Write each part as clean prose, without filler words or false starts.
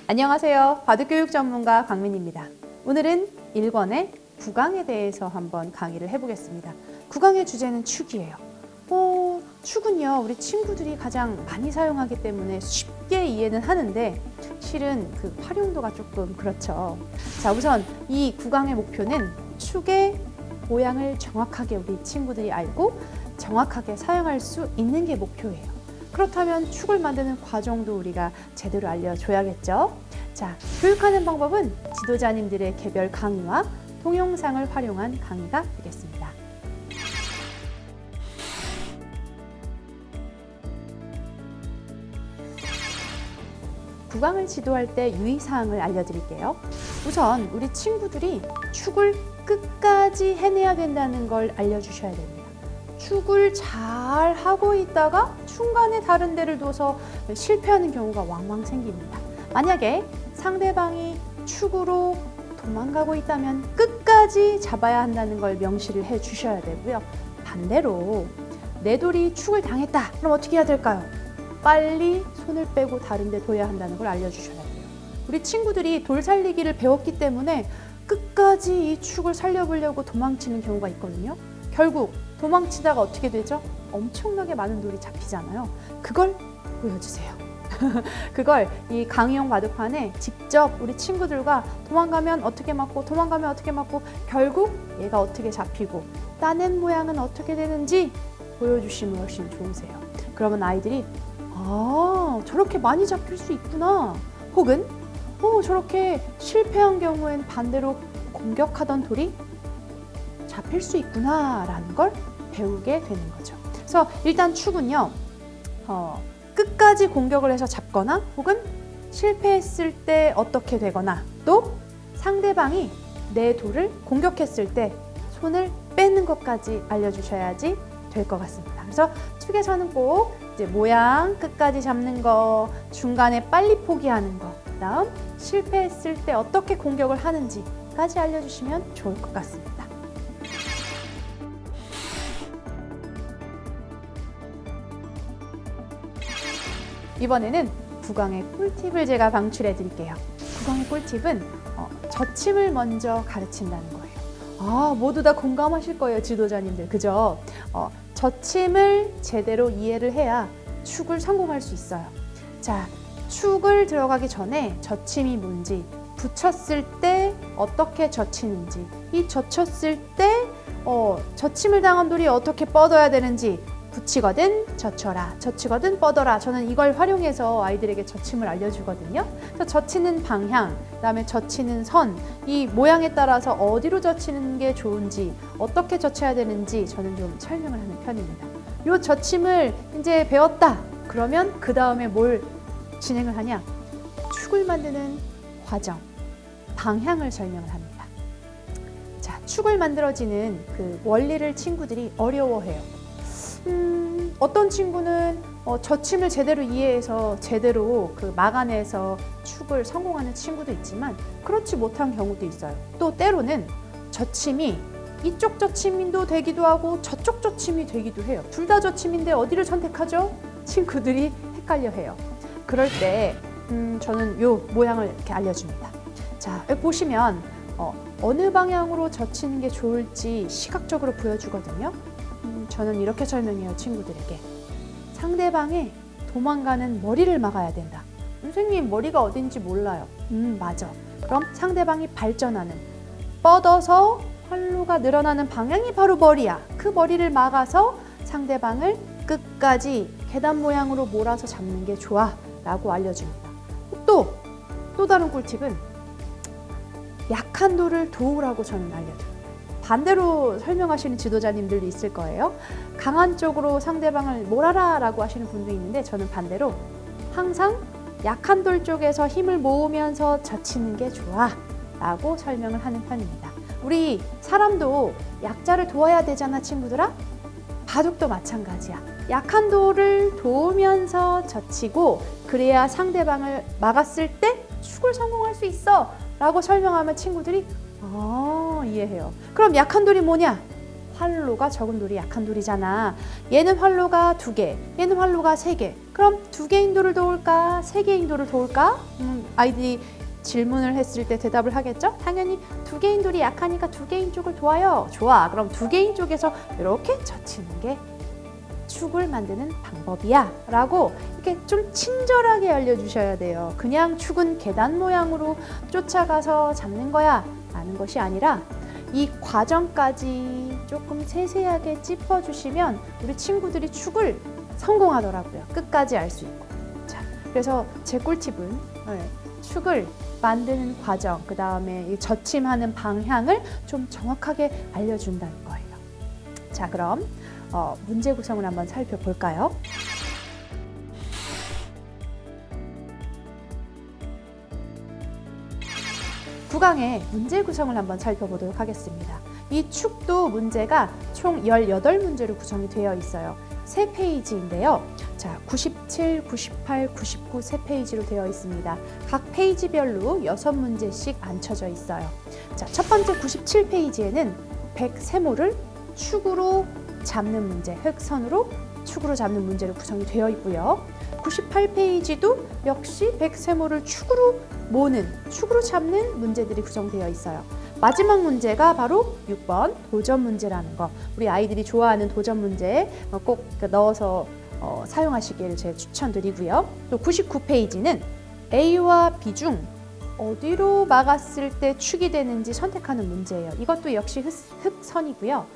안녕하세요. 바둑교육 전문가 강민입니다. 오늘은 1권의 구강에 대해서 한번 강의를 해보겠습니다. 구강의 주제는 축이에요. 축은요, 우리 친구들이 가장 많이 사용하기 때문에 쉽게 이해는 하는데 실은 그 활용도가 조금 그렇죠. 자, 우선 이 구강의 목표는 축의 모양을 정확하게 우리 친구들이 알고 정확하게 사용할 수 있는 게 목표예요. 그렇다면 축을 만드는 과정도 우리가 제대로 알려줘야겠죠. 자, 교육하는 방법은 지도자님들의 개별 강의와 동영상을 활용한 강의가 되겠습니다. 구강을 지도할 때 유의사항을 알려드릴게요. 우선 우리 친구들이 축을 끝까지 해내야 된다는 걸 알려주셔야 됩니다. 축을 잘 하고 있다가 중간에 다른 데를 둬서 실패하는 경우가 왕왕 생깁니다. 만약에 상대방이 축으로 도망가고 있다면 끝까지 잡아야 한다는 걸 명시를 해 주셔야 되고요. 반대로 내 돌이 축을 당했다. 그럼 어떻게 해야 될까요? 빨리 손을 빼고 다른 데 둬야 한다는 걸 알려주셔야 돼요. 우리 친구들이 돌 살리기를 배웠기 때문에 끝까지 이 축을 살려보려고 도망치는 경우가 있거든요. 결국 도망치다가 어떻게 되죠? 엄청나게 많은 돌이 잡히잖아요. 그걸 보여주세요. 그걸 이 강의용 바둑판에 직접 우리 친구들과 도망가면 어떻게 맞고 도망가면 어떻게 맞고 결국 얘가 어떻게 잡히고 따낸 모양은 어떻게 되는지 보여주시면 훨씬 좋으세요. 그러면 아이들이 저렇게 많이 잡힐 수 있구나. 혹은 저렇게 실패한 경우엔 반대로 공격하던 돌이 잡힐 수 있구나 라는 걸 배우게 되는 거죠. 그래서 일단 축은요, 끝까지 공격을 해서 잡거나 혹은 실패했을 때 어떻게 되거나 또 상대방이 내 돌을 공격했을 때 손을 빼는 것까지 알려주셔야지 될 것 같습니다. 그래서 축에서는 꼭 이제 모양 끝까지 잡는 거, 중간에 빨리 포기하는 거, 그다음 실패했을 때 어떻게 공격을 하는지까지 알려주시면 좋을 것 같습니다. 이번에는 구강의 꿀팁을 제가 방출해 드릴게요. 구강의 꿀팁은 젖힘을 먼저 가르친다는 거예요. 모두 다 공감하실 거예요, 지도자님들. 그죠? 젖힘을 제대로 이해를 해야 축을 성공할 수 있어요. 자, 축을 들어가기 전에 젖힘이 뭔지, 붙였을 때 어떻게 젖히는지, 이 젖혔을 때 젖힘을 당한 돌이 어떻게 뻗어야 되는지, 붙이거든 젖혀라, 젖히거든 뻗어라. 저는 이걸 활용해서 아이들에게 젖힘을 알려주거든요. 그래서 젖히는 방향, 그다음에 젖히는 선, 이 모양에 따라서 어디로 젖히는 게 좋은지, 어떻게 젖혀야 되는지 저는 좀 설명을 하는 편입니다. 요 젖힘을 이제 배웠다. 그러면 그 다음에 뭘 진행을 하냐? 축을 만드는 과정, 방향을 설명을 합니다. 자, 축을 만들어지는 그 원리를 친구들이 어려워해요. 어떤 친구는 젖힘을 제대로 이해해서 제대로 그 막아내서 축을 성공하는 친구도 있지만 그렇지 못한 경우도 있어요. 또 때로는 젖힘이 이쪽 젖힘도 되기도 하고 저쪽 젖힘이 되기도 해요. 둘 다 젖힘인데 어디를 선택하죠? 친구들이 헷갈려해요. 그럴 때 저는 요 모양을 이렇게 알려줍니다. 자, 여기 보시면 어느 방향으로 젖히는 게 좋을지 시각적으로 보여주거든요. 저는 이렇게 설명해요, 친구들에게. 상대방의 도망가는 머리를 막아야 된다. 선생님, 머리가 어딘지 몰라요. 맞아. 그럼 상대방이 발전하는, 뻗어서 활로가 늘어나는 방향이 바로 머리야. 그 머리를 막아서 상대방을 끝까지 계단 모양으로 몰아서 잡는 게 좋아 라고 알려줍니다. 또 다른 꿀팁은 약한 돌을 도우라고 저는 알려줘요. 반대로 설명하시는 지도자님들도 있을 거예요. 강한 쪽으로 상대방을 몰아라 라고 하시는 분도 있는데 저는 반대로 항상 약한 돌 쪽에서 힘을 모으면서 젖히는 게 좋아 라고 설명을 하는 편입니다. 우리 사람도 약자를 도와야 되잖아, 친구들아. 바둑도 마찬가지야. 약한 돌을 도우면서 젖히고 그래야 상대방을 막았을 때 축을 성공할 수 있어 라고 설명하면 친구들이 이해해요. 그럼 약한 돌이 뭐냐? 활로가 적은 돌이 약한 돌이잖아. 얘는 활로가 2개, 얘는 활로가 3개. 그럼 2개인 돌을 도울까? 3개인 돌을 도울까? 아이들이 질문을 했을 때 대답을 하겠죠? 당연히 2개인 돌이 약하니까 2개인 쪽을 도와요. 좋아. 그럼 2개인 쪽에서 이렇게 젖히는 게 축을 만드는 방법이야 라고 이렇게 좀 친절하게 알려주셔야 돼요. 그냥 축은 계단 모양으로 쫓아가서 잡는 거야 라는 것이 아니라 이 과정까지 조금 세세하게 짚어주시면 우리 친구들이 축을 성공하더라고요. 끝까지 알 수 있고. 자, 그래서 제 꿀팁은 축을 만드는 과정, 그 다음에 젖힘하는 방향을 좀 정확하게 알려준다는 거예요. 자, 그럼 문제 구성을 한번 살펴볼까요? 구강의 문제 구성을 한번 살펴보도록 하겠습니다. 이 축도 문제가 총 18문제로 구성이 되어 있어요. 3페이지인데요. 자, 97, 98, 99 3페이지로 되어 있습니다. 각 페이지별로 6문제씩 앉혀져 있어요. 자, 첫 번째 97페이지에는 100세모를 축으로 잡는 문제, 흑선으로 축으로 잡는 문제로 구성이 되어 있고요. 98페이지도 역시 100세모를 축으로 모는, 축으로 잡는 문제들이 구성되어 있어요. 마지막 문제가 바로 6번 도전 문제라는 거. 우리 아이들이 좋아하는 도전 문제 꼭 넣어서 사용하시기를 제가 추천드리고요. 또 99페이지는 A와 B 중 어디로 막았을 때 축이 되는지 선택하는 문제예요. 이것도 역시 흑선이고요.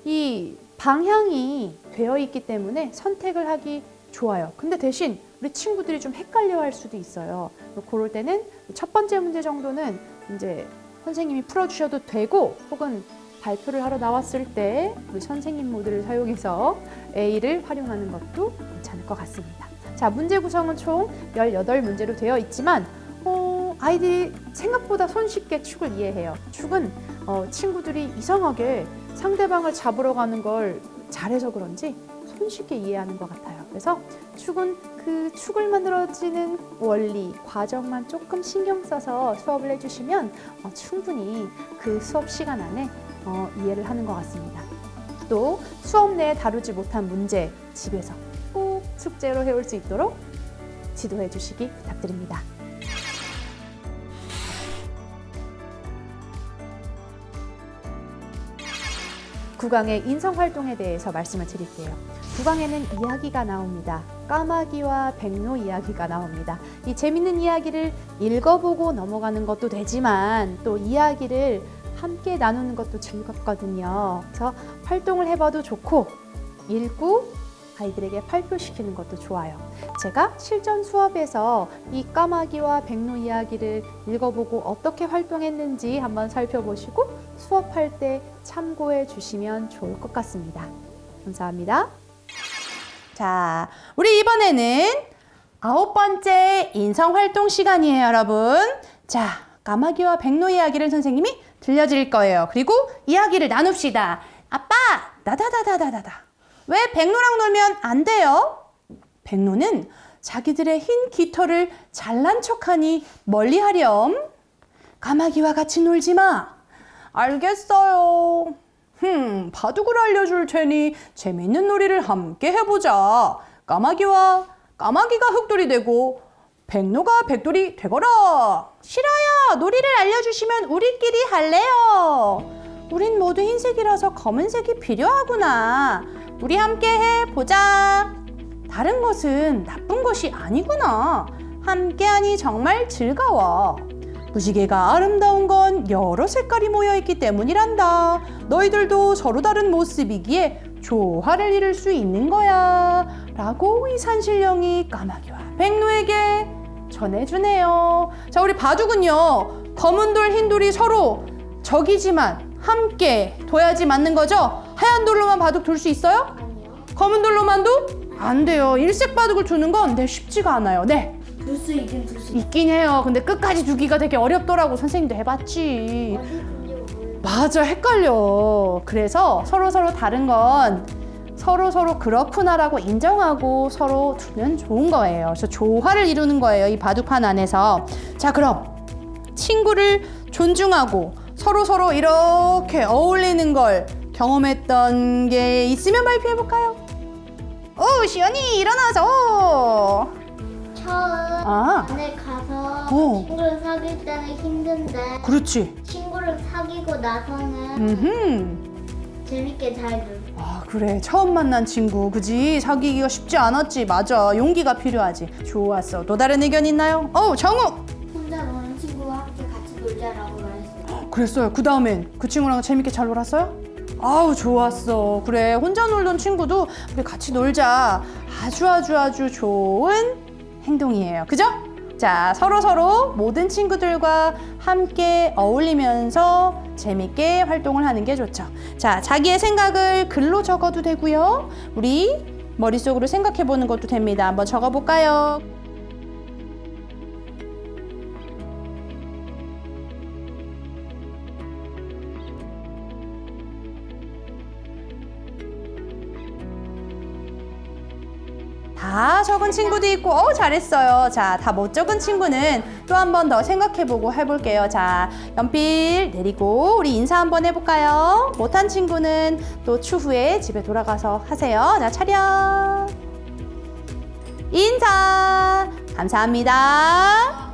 이 방향이 되어 있기 때문에 선택을 하기 좋아요. 근데 대신 우리 친구들이 좀 헷갈려 할 수도 있어요. 그럴 때는 첫 번째 문제 정도는 이제 선생님이 풀어주셔도 되고, 혹은 발표를 하러 나왔을 때 우리 선생님 모드를 사용해서 A를 활용하는 것도 괜찮을 것 같습니다. 자, 문제 구성은 총 18문제로 되어 있지만 아이들이 생각보다 손쉽게 축을 이해해요. 축은 친구들이 이상하게 상대방을 잡으러 가는 걸 잘해서 그런지 손쉽게 이해하는 것 같아요. 그래서 축은 그 축을 만들어지는 원리, 과정만 조금 신경 써서 수업을 해주시면 충분히 그 수업 시간 안에 이해를 하는 것 같습니다. 또 수업 내에 다루지 못한 문제 집에서 꼭 숙제로 해올 수 있도록 지도해 주시기 부탁드립니다. 구강의 인성활동에 대해서 말씀을 드릴게요. 구강에는 이야기가 나옵니다. 까마귀와 백로 이야기가 나옵니다. 이 재밌는 이야기를 읽어보고 넘어가는 것도 되지만 또 이야기를 함께 나누는 것도 즐겁거든요. 그래서 활동을 해봐도 좋고 읽고 아이들에게 발표시키는 것도 좋아요. 제가 실전 수업에서 이 까마귀와 백로 이야기를 읽어보고 어떻게 활동했는지 한번 살펴보시고 수업할 때 참고해 주시면 좋을 것 같습니다. 감사합니다. 자, 우리 이번에는 9번째 인성활동 시간이에요, 여러분. 자, 까마귀와 백로 이야기를 선생님이 들려드릴 거예요. 그리고 이야기를 나눕시다. 아빠, 나다다다다다다. 왜 백로랑 놀면 안 돼요? 백로는 자기들의 흰 깃털을 잘난 척하니 멀리하렴. 까마귀와 같이 놀지 마. 알겠어요. 바둑을 알려줄 테니 재밌는 놀이를 함께 해보자. 까마귀가 흑돌이 되고 백로가 백돌이 되거라. 싫어요. 놀이를 알려주시면 우리끼리 할래요. 우린 모두 흰색이라서 검은색이 필요하구나. 우리 함께 해보자. 다른 것은 나쁜 것이 아니구나. 함께하니 정말 즐거워. 무지개가 아름다운 건 여러 색깔이 모여있기 때문이란다. 너희들도 서로 다른 모습이기에 조화를 이룰 수 있는 거야. 라고 이 산신령이 까마귀와 백로에게 전해주네요. 자, 우리 바둑은요, 검은 돌, 흰 돌이 서로 적이지만 함께 둬야지 맞는 거죠? 하얀 돌로만 바둑 둘 수 있어요? 아니요. 검은 돌로만도? 안 돼요. 일색 바둑을 두는 건 쉽지가 않아요. 네. 둘 수 있긴 해요. 근데 끝까지 두기가 되게 어렵더라고. 선생님도 해봤지. 맞아, 헷갈려. 그래서 서로 다른 건 서로 그렇구나라고 인정하고 서로 두면 좋은 거예요. 그래서 조화를 이루는 거예요, 이 바둑판 안에서. 자, 그럼 친구를 존중하고 서로 이렇게 어울리는 걸 경험했던 게 있으면 발표해볼까요? 오, 시연이 일어나서. 처음 안에 가서 친구를 사귈 때는 힘든데 그렇지. 친구를 사귀고 나서는 재밌게 잘 놀고. 아, 그래. 처음 만난 친구, 그지? 사귀기가 쉽지 않았지. 맞아. 용기가 필요하지. 좋았어. 또 다른 의견 있나요? 정욱! 혼자 노는 친구와 함께 같이 놀자라고 말했어요. 그랬어요. 그 다음엔 그 친구랑 재밌게 잘 놀았어요? 아우, 좋았어. 그래. 혼자 놀던 친구도 우리 같이 놀자. 아주 좋은 행동이에요. 그죠? 자, 서로 모든 친구들과 함께 어울리면서 재밌게 활동을 하는 게 좋죠. 자, 자기의 생각을 글로 적어도 되고요. 우리 머릿속으로 생각해 보는 것도 됩니다. 한번 적어볼까요? 다 적은 친구도 있고, 잘했어요. 자, 다 못 적은 친구는 또 한 번 더 생각해보고 해볼게요. 자, 연필 내리고 우리 인사 한번 해볼까요? 못한 친구는 또 추후에 집에 돌아가서 하세요. 자, 차렷. 인사. 감사합니다.